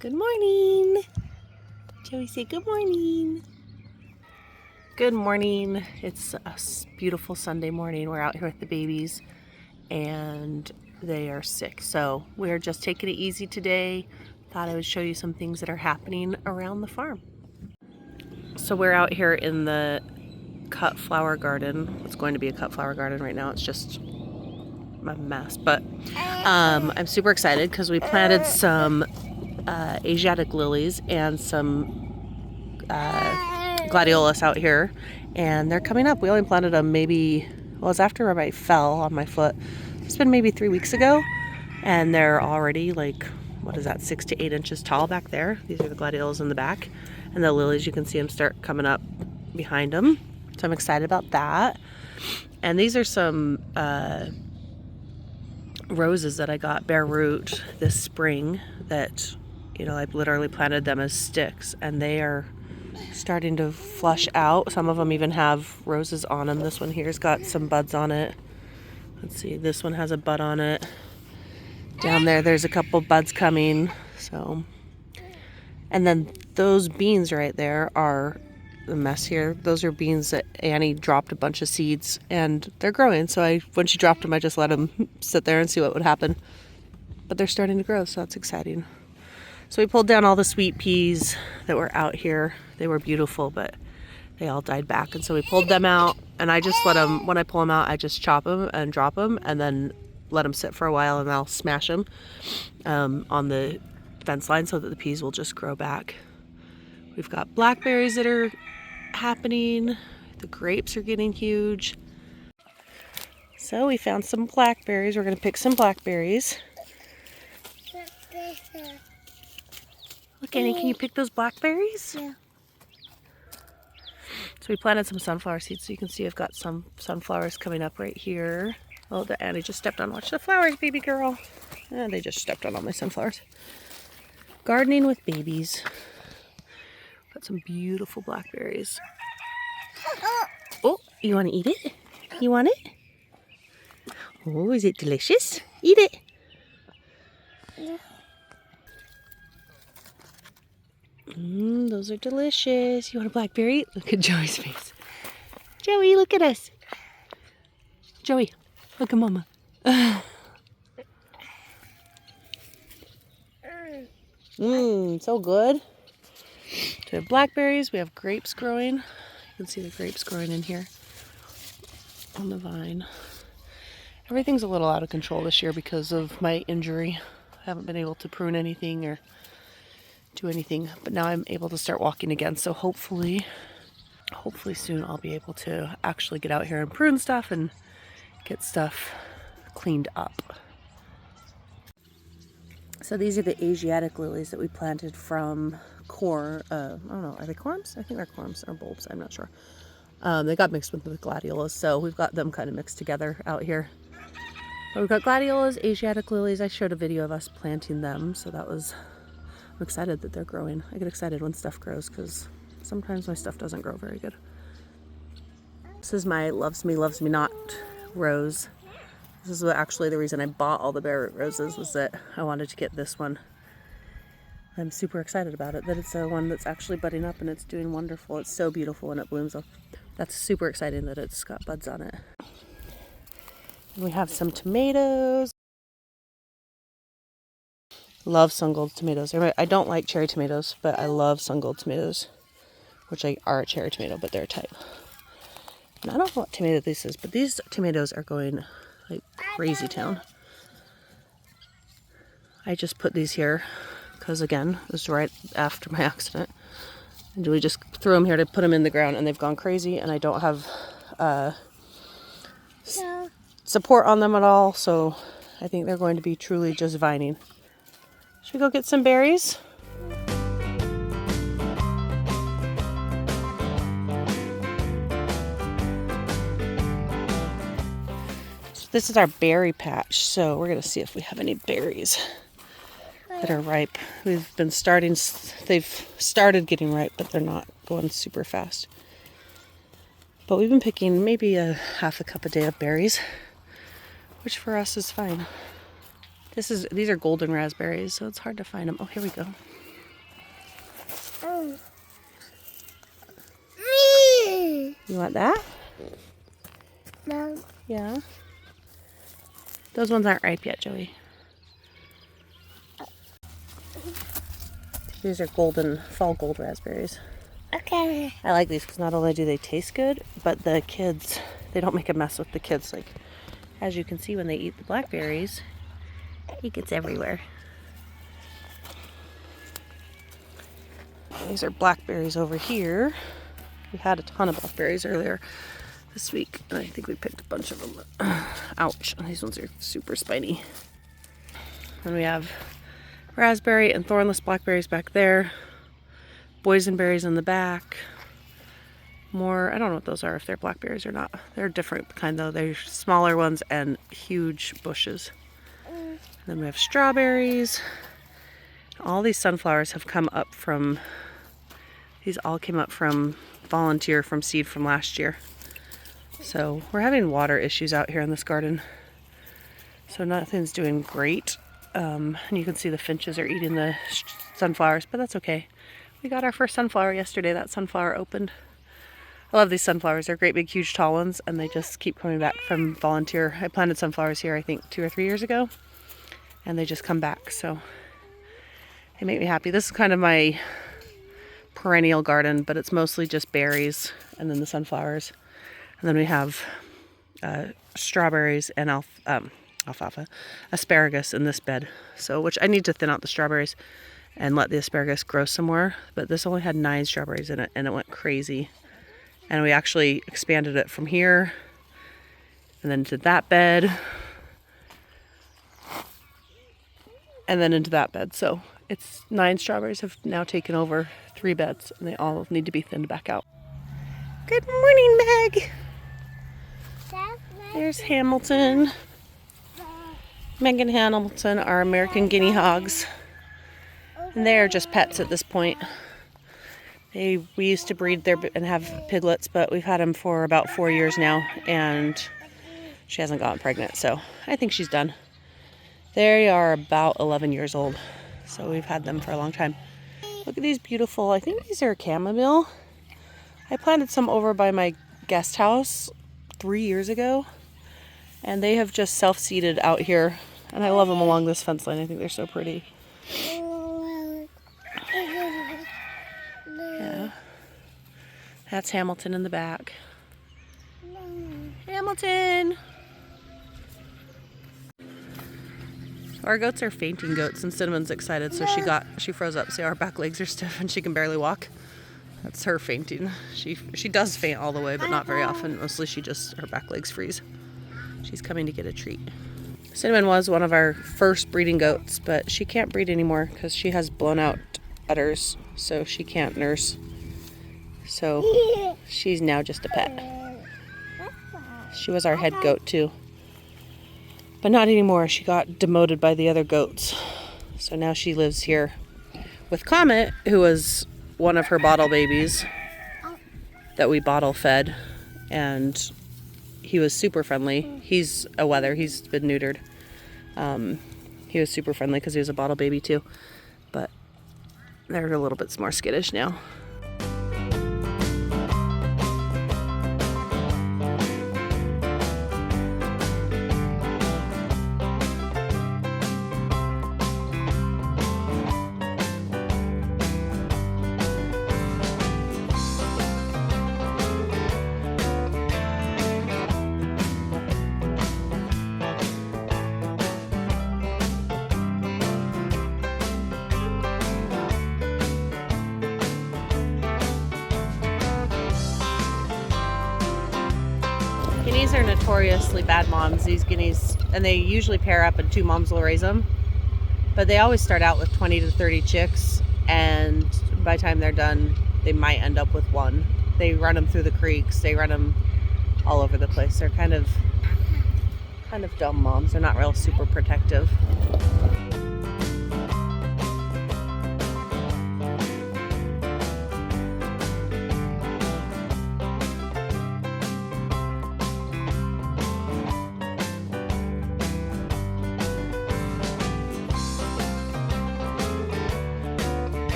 Good morning. Joey, say good morning. Good morning. It's a beautiful Sunday morning. We're out here with the babies and they are sick. So we're just taking it easy today. Thought I would show you some things that are happening around the farm. So we're out here in the cut flower garden. It's going to be a cut flower garden right now. It's just a mess, but I'm super excited because we planted some Asiatic lilies and some gladiolus out here, and they're coming up. We only planted them maybe, well, it was after I fell on my foot. It's been maybe 3 weeks ago, and they're already like, what is that, 6 to 8 inches tall back there. These are the gladiolus in the back, and the lilies, you can see them start coming up behind them. So I'm excited about that. And these are some roses that I got bare root this spring that, you know, I've literally planted them as sticks, and they are starting to flush out. Some of them even have roses on them. This one here's got some buds on it. Let's see, this one has a bud on it. Down there's a couple buds coming. So, and then those beans right there are the mess here. Those are beans that Annie dropped a bunch of seeds, and they're growing. So when she dropped them, I just let them sit there and see what would happen. But they're starting to grow, so that's exciting. So we pulled down all the sweet peas that were out here. They were beautiful, but they all died back. And so we pulled them out, and I just let them, when I pull them out, I just chop them and drop them, and then let them sit for a while, and I'll smash them on the fence line so that the peas will just grow back. We've got blackberries that are happening. The grapes are getting huge. So we found some blackberries. We're going to pick some blackberries. Look, Annie, can you pick those blackberries? Yeah. So we planted some sunflower seeds, so you can see I've got some sunflowers coming up right here. Oh, the Annie just stepped on. Watch the flowers, baby girl. They just stepped on all my sunflowers. Gardening with babies. Got some beautiful blackberries. Oh, you want to eat it? You want it? Oh, is it delicious? Eat it. Yeah. Those are delicious. You want a blackberry? Look at Joey's face. Joey, look at us. Joey, look at Mama. So good. So we have blackberries. We have grapes growing. You can see the grapes growing in here on the vine. Everything's a little out of control this year because of my injury. I haven't been able to prune anything or do anything, but now I'm able to start walking again. So hopefully soon I'll be able to actually get out here and prune stuff and get stuff cleaned up. So these are the Asiatic lilies that we planted from corn. I don't know, are they corms? I think they're corms or bulbs, I'm not sure. They got mixed with the gladiolus, so we've got them kind of mixed together out here. But we've got gladiolus, Asiatic lilies. I showed a video of us planting them, so that was, I'm excited that they're growing. I get excited when stuff grows because sometimes my stuff doesn't grow very good. This is my Loves Me Not rose. This is actually the reason I bought all the bare root roses, was that I wanted to get this one. I'm super excited about it, that it's the one that's actually budding up and it's doing wonderful. It's so beautiful when it blooms up. That's super exciting that it's got buds on it. And we have some tomatoes. Love Sun-Gold tomatoes. I don't like cherry tomatoes, but I love Sun-Gold tomatoes, which are a cherry tomato, but they're a type. And I don't know what tomato this is, but these tomatoes are going like crazy town. I just put these here because, again, it was right after my accident. And we just threw them here to put them in the ground, and they've gone crazy, and I don't have support on them at all, so I think they're going to be truly just vining. Should we go get some berries? This is our berry patch, so we're going to see if we have any berries that are ripe. They've started getting ripe, but they're not going super fast. But we've been picking maybe half a cup a day of berries, which for us is fine. These are golden raspberries, so it's hard to find them. Oh, here we go. You want that? No. Yeah. Those ones aren't ripe yet, Joey. These are fall gold raspberries. Okay. I like these because not only do they taste good, but the kids, they don't make a mess with the kids. Like, as you can see when they eat the blackberries, it gets everywhere. These are blackberries over here. We had a ton of blackberries earlier this week, and I think we picked a bunch of them. Ouch, these ones are super spiny. And we have raspberry and thornless blackberries back there. Boysenberries in the back. More, I don't know what those are, if they're blackberries or not. They're a different kind though. They're smaller ones and huge bushes. And then we have strawberries. All these sunflowers have come up from, these all came up from volunteer from seed from last year. So we're having water issues out here in this garden. So nothing's doing great. And you can see the finches are eating the sunflowers, but that's okay. We got our first sunflower yesterday. That sunflower opened. I love these sunflowers. They're great big huge tall ones, and they just keep coming back from volunteer. I planted sunflowers here I think 2 or 3 years ago, and they just come back, so they make me happy. This is kind of my perennial garden, but it's mostly just berries and then the sunflowers. And then we have strawberries and alfalfa, asparagus in this bed. So, which I need to thin out the strawberries and let the asparagus grow some more. But this only had 9 strawberries in it, and it went crazy. And we actually expanded it from here and then to that bed and then into that bed. So it's 9 strawberries have now taken over 3 beds, and they all need to be thinned back out. Good morning, Meg. There's Hamilton. Meg and Hamilton are American guinea hogs, and they are just pets at this point. We used to breed and have piglets, but we've had them for about 4 years now, and she hasn't gotten pregnant, so I think she's done. They are about 11 years old, so we've had them for a long time. Look at these beautiful, I think these are chamomile. I planted some over by my guest house 3 years ago, and they have just self-seeded out here, and I love them along this fence line. I think they're so pretty. Yeah. That's Hamilton in the back. Hamilton! Our goats are fainting goats, and Cinnamon's excited, so she froze up. See, our back legs are stiff and she can barely walk. That's her fainting. She does faint all the way, but not very often. Mostly her back legs freeze. She's coming to get a treat. Cinnamon was one of our first breeding goats, but she can't breed anymore because she has blown out udders, so she can't nurse. So she's now just a pet. She was our head goat too, but not anymore. She got demoted by the other goats, so now she lives here with Comet, who was one of her bottle babies that we bottle fed, and he was super friendly. He's a wether. He's been neutered. He was super friendly because he was a bottle baby too, but they're a little bit more skittish now. Guineas are notoriously bad moms, these guineas, and they usually pair up and 2 moms will raise them. But they always start out with 20 to 30 chicks, and by the time they're done, they might end up with 1. They run them through the creeks, they run them all over the place. They're kind of dumb moms. They're not real super protective.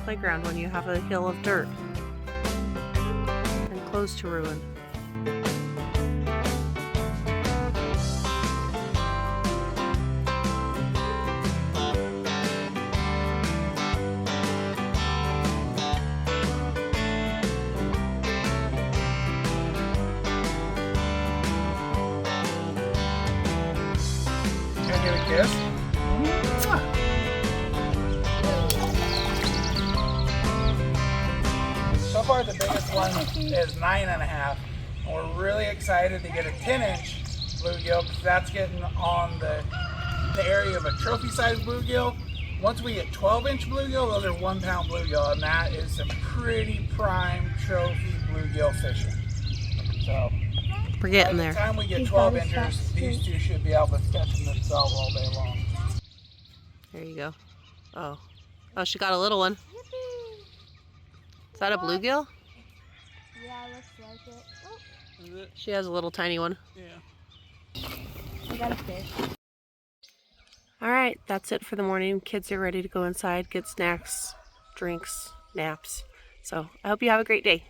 playground when you have a hill of dirt and clothes to ruin. Can I get a kiss? So far, the biggest one is 9.5. And we're really excited to get a 10-inch bluegill because that's getting on the area of a trophy-sized bluegill. Once we get 12-inch bluegill, those are 1 pound bluegill, and that is some pretty prime trophy bluegill fishing. So We're by getting the there. time we get 12 inches, these two should be able to catch them themselves all day long. There you go. Oh. Oh, she got a little one. Is that a bluegill? Yeah, looks like it. Oh, Is it? She has a little tiny one. Yeah. I got a fish. All right, that's it for the morning. Kids are ready to go inside, get snacks, drinks, naps. So I hope you have a great day.